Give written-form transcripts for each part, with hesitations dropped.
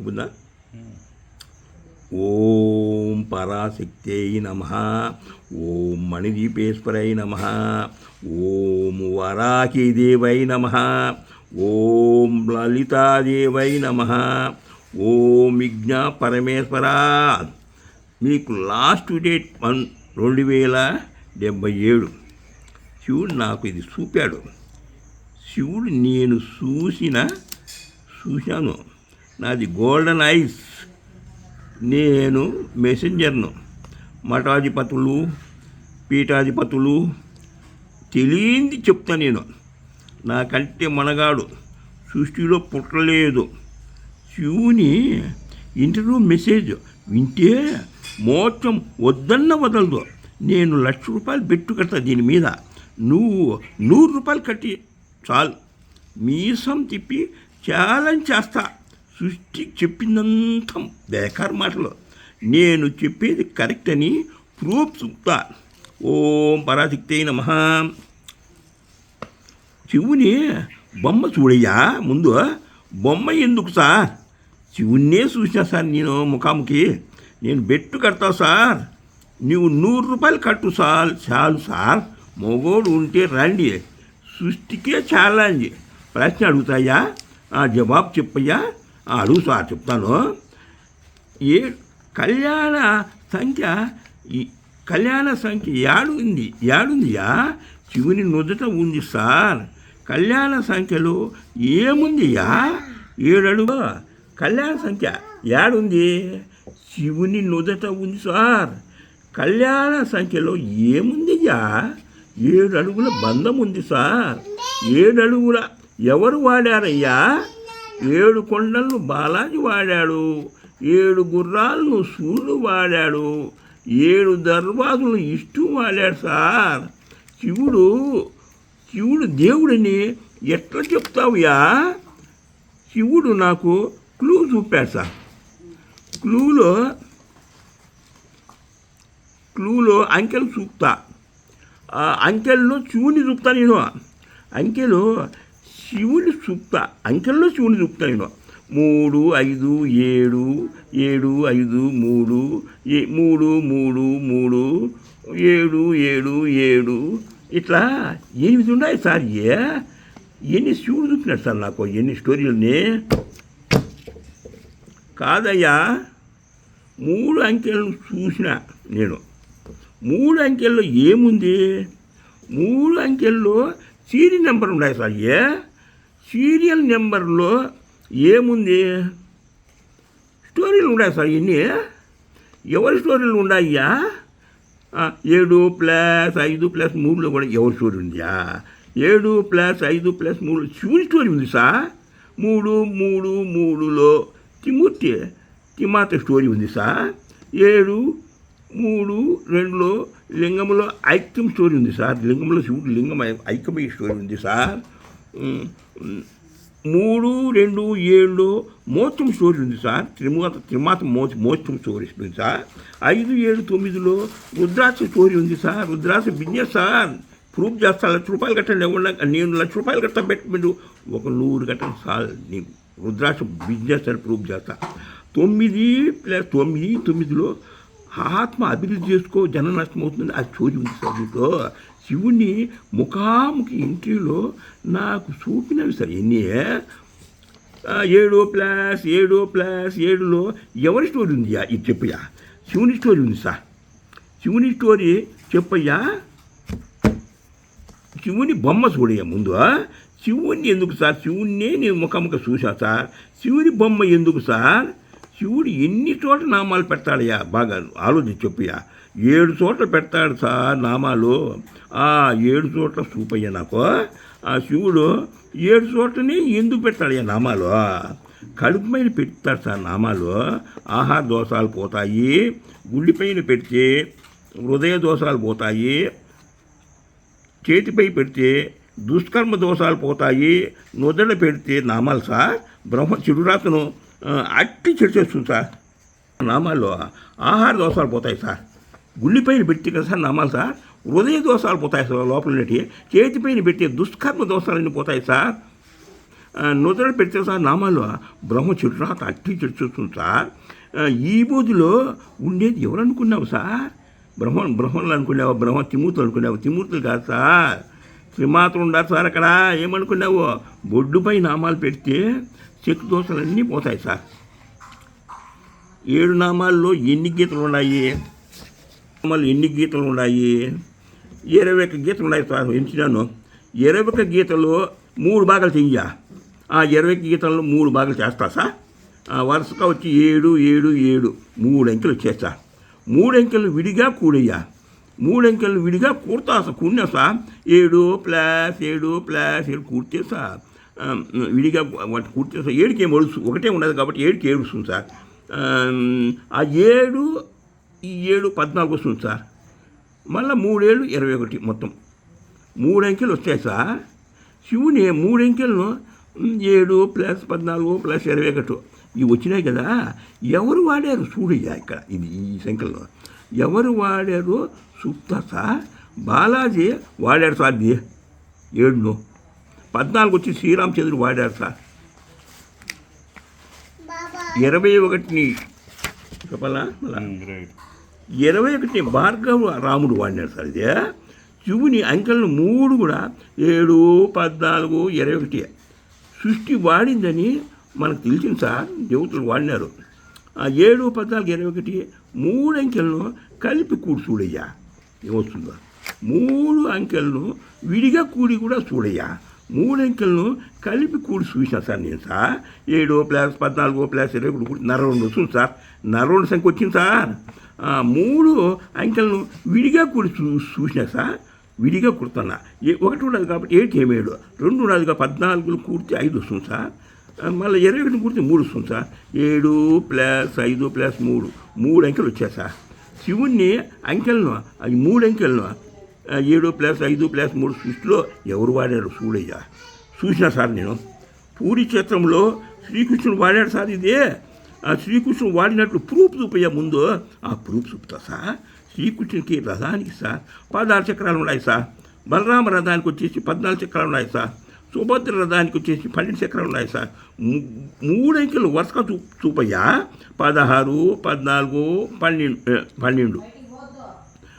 ఇప్పుడు ఓం పరాశక్త్యై నమః, ఓం మణిదీపేశ్వరై నమః, ఓం వరాహీదేవై నమః, ఓం లలితాదేవై నమః, ఓం విఘ్న పరమేశ్వరా. మీకు లాస్ట్ డేట్ 2077 శివుడు నాకు ఇది చూపాడు. శివుడు నేను చూశాను. నాది గోల్డెన్ ఐస్. నేను మెసెంజర్ను. మఠాధిపతులు పీఠాధిపతులు తెలియంది చెప్తా. నేను నాకంటే మనగాడు సృష్టిలో పుట్టలేదు. శివుని ఇంటర్వ్యూ మెసేజ్ వింటే మోక్షం వద్దన్న వదలదు. నేను ₹1,00,000 బెట్టు కడతా. దీని మీద నువ్వు ₹100 కట్టి చాలు. మీసం తిప్పి ఛాలెంజ్ చేస్తా. సృష్టి చెప్పిందంతా బేకార్ మాటలు. నేను చెప్పేది కరెక్ట్ అని ప్రూఫ్ చూపుతా. ఓం పరాశక్త్యై నమః. శివుని బొమ్మ చూడయ్యా. ముందు బొమ్మ ఎందుకు సార్? శివున్నే చూసినా సార్ నేను ముఖాముఖి. నేను బెట్టు కడతా సార్. నువ్వు ₹100 కట్టు సార్. చాలు సార్. మొగోడు ఉంటే రండి. సృష్టికే ఛాలెంజ్. ప్రశ్న అడుగుతాయా? జవాబు చెప్పయ్యా. అడుగు సార్, చెప్తాను. కళ్యాణ సంఖ్య ఏడుందియా? శివుని నుదుట ఉంది సార్. కళ్యాణ సంఖ్యలో ఏముందియా? 7 అడుగు. కళ్యాణ సంఖ్య ఏడుంది? శివుని నుదుట ఉంది సార్. కళ్యాణ సంఖ్యలో ఏముందియా? 7 అడుగుల బంధం ఉంది సార్. 7 అడుగుల ఎవరు వాడారయ్యా? 7 కొండలను బాలాజీ వాడాడు. 7 గుర్రాలను సూర్యుడు వాడాడు. 7 దర్వాజులను ఇష్టు వాడాడు సార్. శివుడు దేవుడిని ఎట్లా చెప్తావుయా? శివుడు నాకు క్లూ చూపాడు సార్. క్లూలో అంకెలు చూపుతా. అంకెల్లో శివుని చూపుతా నేను. అంకెలో శివుని చూపుతా. అంకెల్లో శివుని చూపుతా నేను. 3 5 7 7 5 3 3 3 3 7 7 7 ఇట్లా 8 ఉన్నాయి సార్. ఎన్ని శివుడు చూపినాడు సార్ నాకు, ఎన్ని స్టోరీలని. కాదయ్యా, 3 అంకెలను చూసిన నేను. 3 అంకెల్లో ఏముంది? 3 అంకెల్లో సీరియల్ నెంబర్ ఉన్నాయి సార్. సీరియల్ నెంబర్లో ఏముంది? స్టోరీలు ఉన్నాయి సార్. ఎన్ని ఎవరి స్టోరీలు ఉన్నాయ్యా? 7 + 5 + 3లో కూడా ఎవరి స్టోరీ ఉందా? 7 + 5 + 3 శివుని స్టోరీ ఉంది సార్. 3 3 3లో తిమాత స్టోరీ ఉంది సార్. 7 3 2లో లింగంలో ఐక్యం స్టోరీ ఉంది సార్. లింగంలో శివుడు లింగం ఐక్యమయ్యే స్టోరీ ఉంది సార్. 3 2 7లో మోక్షం స్టోరీ ఉంది సార్. త్రిమాత మోక్షం స్టోరీ ఉంది సార్. 5 7 9లో రుద్రాక్ష స్టోరీ ఉంది సార్. రుద్రాక్ష బిజినెస్ సార్. ప్రూఫ్ చేస్తా. ₹1,00,000 కట్టండి. ఎవరు నేను ₹1,00,000 కట్టా పెట్టు. ఒక 100 కట్టండి సార్. నీకు రుద్రాక్ష బిజినెస్ అని ప్రూఫ్ చేస్తా. 9 + 9 9లో ఆత్మ అభివృద్ధి చేసుకో, జన నష్టం అవుతుంది. అది స్టోరీ ఉంది సార్. దీంట్లో శివుని ముఖాముఖి ఇంటర్వ్యూలో నాకు చూపినవి సార్. ఎన్ని 7 + 7 + 7లో ఎవరి స్టోరీ ఉంది? ఇది చెప్పయ్యా. శివుని స్టోరీ ఉంది సార్. శివుని స్టోరీ చెప్పయ్యా. శివుని బొమ్మ చూడయ్యా ముందు. శివుని ఎందుకు సార్? శివున్నే నేను ముఖాముఖ చూసా సార్. శివుని బొమ్మ ఎందుకు సార్? శివుడు ఎన్ని చోట్ల నామాలు పెడతాడయ్యా? బాగా ఆలోచించి చెప్పయ్యా. 7 చోట్ల పెడతాడు సార్ నామాలు. 7 చోట్ల చూపయ్యా నాకు. శివుడు 7 చోట్లనే ఎందుకు పెడతాడయ్యా నామాలు? కడుపు పైన పెడతాడు సార్ నామాలు. ఆహార దోషాలు పోతాయి. గుండె పైన పెడితే హృదయ దోషాలు పోతాయి. చేతిపై పెడితే దుష్కర్మ దోషాలు పోతాయి. నుదడ పెడితే నామాలు సార్ బ్రహ్మ చెడురాతను అట్టి చెడిచేస్తుంది సార్. నామాల్లో ఆహార దోషాలు పోతాయి సార్. గుండెపైన పెడితే కదా సార్ నామాలు సార్. హృదయ దోషాలు పోతాయి సార్ లోపల. చేతిపైన పెట్టే దుష్కర్మ దోషాలన్నీ పోతాయి సార్. నుదర పెడితే సార్ నామాలు బ్రహ్మ చెట్టు అట్టి చెట్టు చూస్తుంది సార్. ఈ బోధిలో ఉండేది ఎవరు అనుకున్నావు సార్? బ్రహ్మలు అనుకున్నావు, తిమూర్తులు అనుకున్నావు. తిమూర్తులు కాదు సార్, త్రిమాత్రులు ఉండాలి సార్. అక్కడ ఏమనుకున్నావు? బొడ్డుపై నామాలు పెడితే చెక్కు దోషాలన్నీ పోతాయి సార్. 7 నామాల్లో ఎన్ని గీతలు ఉన్నాయి? నామాలు ఎన్ని గీతలు ఉన్నాయి? 21 గీతలు ఉన్నాయి సార్. ఎంచినాను 21 గీతలు 3 భాగాలు చెయ్య. ఆ 21 గీతలను 3 భాగాలు చేస్తా సార్. వరుసగా వచ్చి 7, 7, 7 3 అంకెలు వచ్చేస్తా. 3 అంకెలు విడిగా కూడయ్యా. 3 అంకెలు విడిగా కూడతా సార్. కూడినా సార్ 7 + 7 + 7 కూడితే సార్ విడిగా కూడితే సార్ 7కి ఏం ఒడుసు ఒకటే ఉండదు కాబట్టి 7కి 7 వస్తుంది సార్. ఆ 7 ఈ 7 14 వస్తుంది సార్. మళ్ళీ 3 7 21 మొత్తం 3 అంకెలు వచ్చాయి సార్. శివుని 3 అంకెలను 7 + 14 + 21 ఇవి వచ్చినాయి కదా. ఎవరు వాడారు చూడయ్యా ఇక్కడ ఇది ఈ సంఖ్యలో ఎవరు వాడారు చూస్తా సార్. బాలాజీ వాడాడు సార్. 7 14 వచ్చి శ్రీరామచంద్రుడు వాడారు సార్. 21ని చెప్పాలా? 21ని భార్గవ రాముడు వాడినాడు సార్. ఇదే శివుని అంకెలను 3 కూడా 7 14 21 సృష్టి వాడిందని మనకు తెలిసింది సార్. దేవతలు వాడినారు. ఆ 7 14 21 3 అంకెలను కలిపి కూడి చూడయ్యా ఏమొస్తుందో. 3 అంకెలను విడిగా కూడి కూడా చూడయ్యా. 3 అంకెలను కలిపి కూడి చూసినా సార్ నేను సార్. 7 + 14 + 21 నరవై వస్తుంది సార్. 42 సంఖ్య వచ్చింది సార్. 3 అంకెలను విడిగా కూడి చూసినా సార్. విడిగా కుడుతున్నా. 1 ఉన్నది కాబట్టి 7కి 7, 2 ఉన్నది కాబట్టి 14 కూడితే 5 వస్తుంది సార్. మళ్ళీ 21 కూడితే 3 వస్తుంది సార్. 7 + 5 + 3 3 అంకెలు వచ్చాయి సార్. శివుణ్ణి అంకెలను అది 3 అంకెలను 7 + 5 + 3 సృష్టిలో ఎవరు వాడారు చూడయ్యా. చూసినా సార్ నేను. పూరి క్షేత్రంలో శ్రీకృష్ణుడు వాడాడు సార్. ఇదే శ్రీకృష్ణుడు వాడినట్లు ప్రూఫ్ చూపయ్యా ముందు. ఆ ప్రూఫ్ చూపుతా సార్. శ్రీకృష్ణునికి రథానికి సార్ 16 చక్రాలు ఉన్నాయి సార్. బలరామ రథానికి వచ్చేసి 14 చక్రాలు ఉన్నాయి సార్. సుభద్ర రథానికి వచ్చేసి 12 చక్రాలు ఉన్నాయి సార్. 3 అంకెలు వరుసగా చూపయ్యా. 16 14 12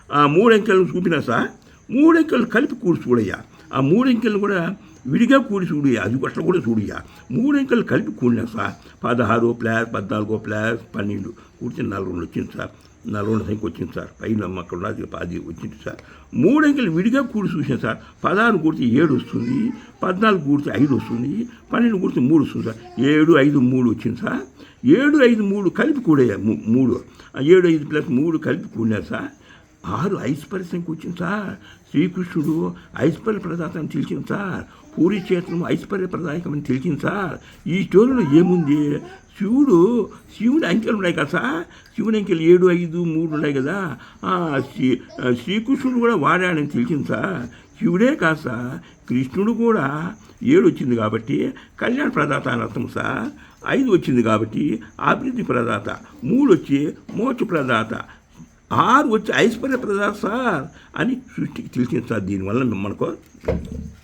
ఆ 3 అంకెలను చూపినా సార్. 3 అంకెలు కలిపి కూడి చూడయ్యా. ఆ 3 అంకెలు కూడా విడిగా కూడి చూడయ్యా. అది అట్లా కూడా చూడయ్యా. 3 అంకెలు కలిపి కూడినా సార్. 16 + 14 + 12 కూడితే 42 వచ్చింది సార్. 42 సంఖ్య వచ్చింది సార్. పైన అక్కడ ఉన్నది 10 వచ్చింది సార్. 3 అంకెలు విడిగా కూడి చూసాను సార్. 16 కూడితే 7 వస్తుంది. 14 కూడితే 5 వస్తుంది. 12 కూడితే 3 వస్తుంది సార్. 7 5 3 వచ్చింది సార్. 7 5 3 కలిపి కూడయ్యా. 3 7 5 + 3 కలిపి కూడినారు సార్. 6 ఐశ్వర్య సంఖ్య వచ్చింది సార్. శ్రీకృష్ణుడు ఐశ్వర్య ప్రదాత అని తెలిసింది సార్. పూరి క్షేత్రం ఐశ్వర్య ప్రదాయకమని తెలిసింది సార్. ఈ స్టోరీలో ఏముంది? శివుని అంకెలు ఉన్నాయి కదా సార్. శివుని అంకెలు 7 5 3 ఉన్నాయి కదా. శ్రీకృష్ణుడు కూడా వాడాడని తెలిసింది సార్. శివుడే కాదు సార్, కృష్ణుడు కూడా 7 వచ్చింది కాబట్టి కళ్యాణ ప్రదాత అని అర్థం సార్. 5 వచ్చింది కాబట్టి అభివృద్ధి ప్రదాత. 3 వచ్చి మోక్ష ప్రదాత. 6 వచ్చి ఐశ్వర్య ప్రదాత సార్ అని సృష్టికి తెలిసింది సార్. దీనివల్ల మనకు